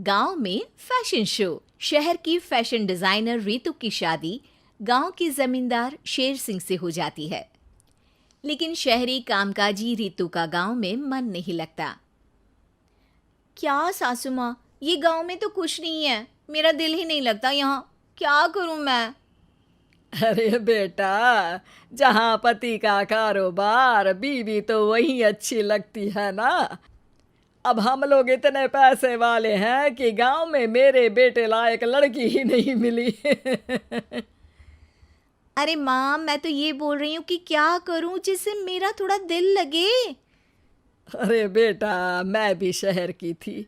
गांव में fashion show. शहर की फैशन डिजाइनर रितु की शादी गांव के जमींदार शेर सिंह से हो जाती है। लेकिन शहरी कामकाजी रितु का गांव में मन नहीं लगता। क्या सासू माँ, ये गांव में तो कुछ नहीं है, मेरा दिल ही नहीं लगता यहाँ, क्या करूँ मैं। अरे बेटा, जहाँ पति का कारोबार बीवी तो वही अच्छी लगती है ना। अब हम लोग इतने पैसे वाले हैं कि गांव में मेरे बेटे लायक लड़की ही नहीं मिली। अरे माँ, मैं तो ये बोल रही हूँ कि क्या करूँ जिससे मेरा थोड़ा दिल लगे। अरे बेटा, मैं भी शहर की थी।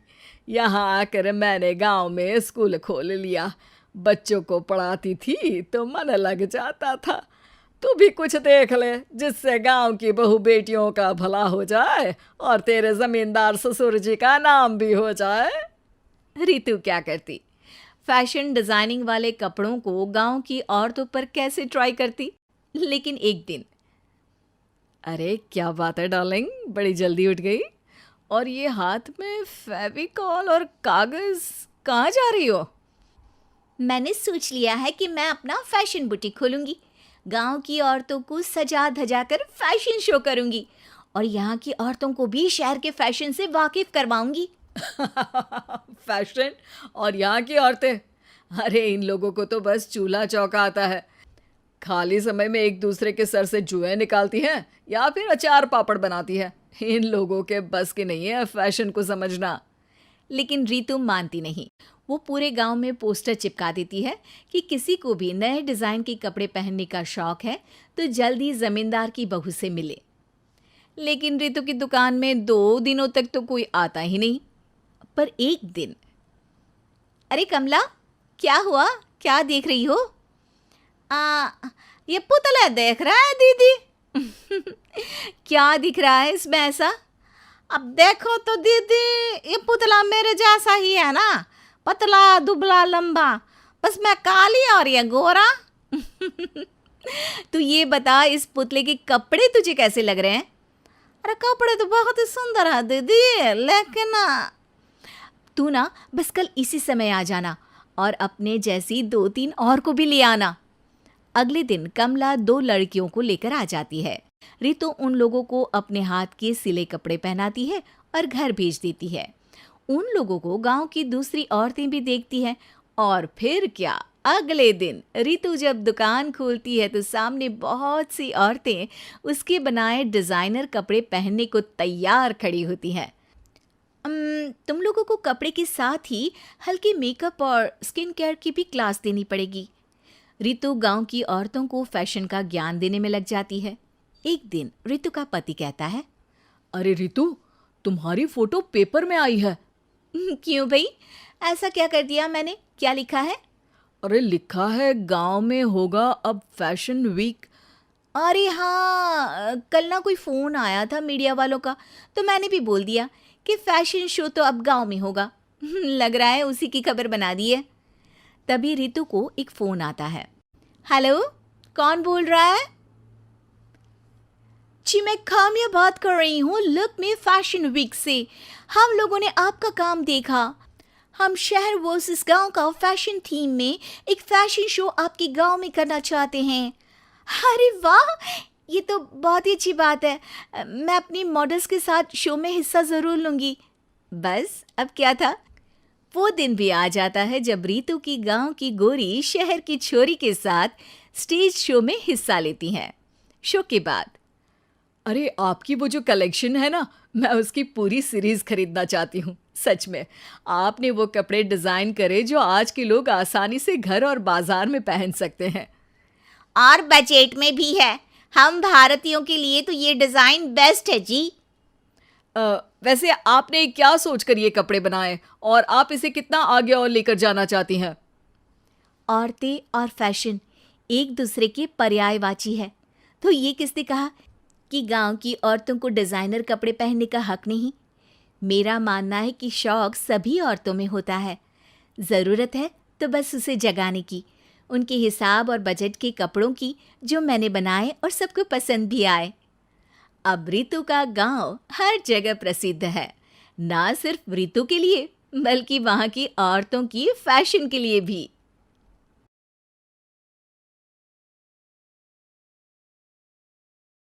यहाँ आकर मैंने गांव में स्कूल खोल लिया। बच्चों को पढ़ाती थी तो मन लग जाता था। तू भी कुछ देख ले जिससे गांव की बहू बेटियों का भला हो जाए और तेरे जमींदार ससुर जी का नाम भी हो जाए। रितु क्या करती, फैशन डिजाइनिंग वाले कपड़ों को गांव की औरतों पर कैसे ट्राई करती। लेकिन एक दिन, अरे क्या बात है डार्लिंग, बड़ी जल्दी उठ गई। और ये हाथ में फेविकॉल और कागज कहाँ जा रही हो? मैंने सोच लिया है कि मैं अपना फैशन बुटीक खोलूंगी। गांव की औरतों को सजा धजा कर फैशन शो करूंगी और यहाँ की औरतों को भी शहर के फैशन से वाकिफ करवाऊंगी। फैशन और यहाँ की औरतें, अरे इन लोगों को तो बस चूल्हा चौका आता है। खाली समय में एक दूसरे के सर से जुएं निकालती हैं या फिर अचार पापड़ बनाती है। इन लोगों के बस की नहीं है फैशन को समझना। लेकिन रितु मानती नहीं। वो पूरे गांव में पोस्टर चिपका देती है कि किसी को भी नए डिजाइन के कपड़े पहनने का शौक है तो जल्दी जमींदार की बहू से मिले। लेकिन रितु की दुकान में 2 दिनों तक तो कोई आता ही नहीं। पर एक दिन, अरे कमला, क्या हुआ, क्या देख रही हो? ये पुतला देख रहा है दीदी। क्या दिख रहा है इसमें ऐसा? अब देखो तो दीदी, ये पुतला मेरे जैसा ही है ना, पतला दुबला लंबा, बस मैं काली और ये गोरा। तू ये बता, इस पुतले के कपड़े तुझे कैसे लग रहे हैं? अरे कपड़े तो बहुत ही सुंदर है दीदी, लेकिन तू ना बस कल इसी समय आ जाना और अपने जैसी 2-3 और को भी ले आना। अगले दिन कमला 2 लड़कियों को लेकर आ जाती है। रितु उन लोगों को अपने हाथ के सिले कपड़े पहनाती है और घर भेज देती है। उन लोगों को गांव की दूसरी औरतें भी देखती हैं। और फिर क्या, अगले दिन रितु जब दुकान खोलती है तो सामने बहुत सी औरतें उसके बनाए डिजाइनर कपड़े पहनने को तैयार खड़ी होती हैं। तुम लोगों को कपड़े के साथ ही हल्के मेकअप और स्किन केयर की भी क्लास देनी पड़ेगी। रितु गांव की औरतों को फैशन का ज्ञान देने में लग जाती है। एक दिन रितु का पति कहता है, अरे रितु, तुम्हारी फोटो पेपर में आई है। क्यों भाई, ऐसा क्या कर दिया मैंने, क्या लिखा है? अरे लिखा है गांव में होगा अब फैशन वीक। अरे हाँ, कल ना कोई फ़ोन आया था मीडिया वालों का, तो मैंने भी बोल दिया कि फैशन शो तो अब गांव में होगा। लग रहा है उसी की खबर बना दी है। तभी रितु को एक फ़ोन आता है। हेलो, कौन बोल रहा है? जी मैं काम्या बात कर रही हूँ, लुक में फैशन वीक से। हम लोगों ने आपका काम देखा। हम शहर वर्सेस गांव का फैशन थीम में एक फैशन शो आपके गांव में करना चाहते हैं। अरे वाह, ये तो बहुत ही अच्छी बात है। मैं अपनी मॉडल्स के साथ शो में हिस्सा ज़रूर लूँगी। बस अब क्या था, वो दिन भी आ जाता है जब रितु की गांव की गोरी शहर की छोरी के साथ स्टेज शो में हिस्सा लेती हैं। शो के बाद, अरे आपकी वो जो कलेक्शन है ना, मैं उसकी पूरी सीरीज खरीदना चाहती हूँ। सच में आपने वो कपड़े डिजाइन करे जो आज के लोग आसानी से घर और बाजार में पहन सकते हैं। और बजट में भी है। हम भारतीयों के लिए तो ये डिज़ाइन बेस्ट है जी। वैसे आपने क्या सोचकर ये कपड़े बनाए और आप इसे कितना आगे और लेकर जाना चाहती हैं? औरतें और फैशन एक दूसरे के पर्यायवाची है, तो ये किसने कहा कि गांव की औरतों को डिज़ाइनर कपड़े पहनने का हक नहीं? मेरा मानना है कि शौक सभी औरतों में होता है। ज़रूरत है तो बस उसे जगाने की, उनके हिसाब और बजट के कपड़ों की जो मैंने बनाए और सबको पसंद भी आए। अब रितु का गांव हर जगह प्रसिद्ध है, ना सिर्फ रितु के लिए बल्कि वहाँ की औरतों की फैशन के लिए भी।